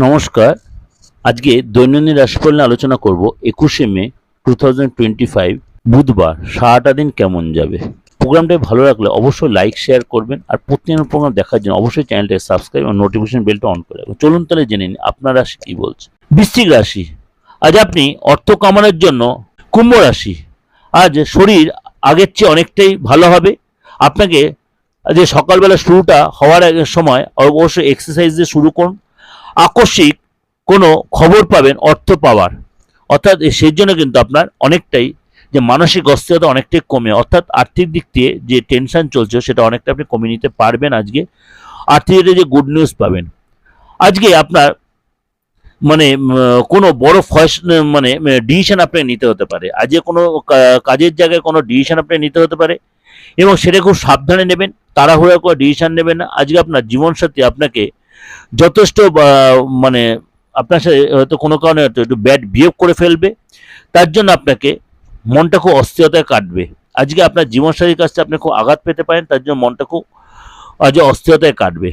নমস্কার। আজকে দৈনন্দিন রাশিফল নিয়ে আলোচনা করব 21শে মে 2025 বুধবার। সারাটা দিন কেমন যাবে। প্রোগ্রামটা ভালো লাগলে অবশ্যই লাইক শেয়ার করবেন, আর প্রতিদিনের প্রোগ্রাম দেখার জন্য অবশ্যই চ্যানেলটাকে সাবস্ক্রাইব এবং নোটিফিকেশন বেলটা অন করে রাখবেন। চলুন তাহলে জেনে নিন আপনার রাশি কি বলছে। বৃশ্চিক রাশি, আজ আপনি অর্থ কামানোর জন্য। কুম্ভ রাশি, আজ শরীর আগের চেয়ে অনেকটাই ভালো হবে। আপনাকে যে সকালবেলা শুরুটা হওয়ার সময় অবশ্যই এক্সারসাইজ দিয়ে শুরু করুন। আকস্মিক কোনো খবর পাবেন অর্থ পাওয়ার, অর্থাৎ সেই জন্য কিন্তু আপনার অনেকটাই যে মানসিক অস্থিরতা অনেকটাই কমে, অর্থাৎ আর্থিক দিক দিয়ে যে টেনশন চলছে সেটা অনেকটা আপনি কমিয়ে নিতে পারবেন। আজকে আর্থিক যে গুড নিউজ পাবেন। আজকে আপনার মানে কোনো বড় মানে ডিসিশন আপনাকে নিতে হতে পারে। আজকে কোনো কাজের জায়গায় কোনো ডিসিশন আপনাকে নিতে হতে পারে এবং সেটা খুব সাবধানে নেবেন, তাড়াহুড়া করে ডিসিশন নেবেন না। আজকে আপনার জীবনসাথী আপনাকে যথেষ্ট মানে আপনার সাথে হয়তো কোনো কারণে হয়তো একটু ব্যাড বিহেভ করে ফেলবে, তার জন্য আপনাকে মনটা খুব অস্থিরতায় কাটবে। আজকে আপনার জীবনসাথীর কাছ থেকে আপনি খুব আঘাত পেতে পারেন, তার জন্য মনটা খুব আজ অস্থিরতায় কাটবে।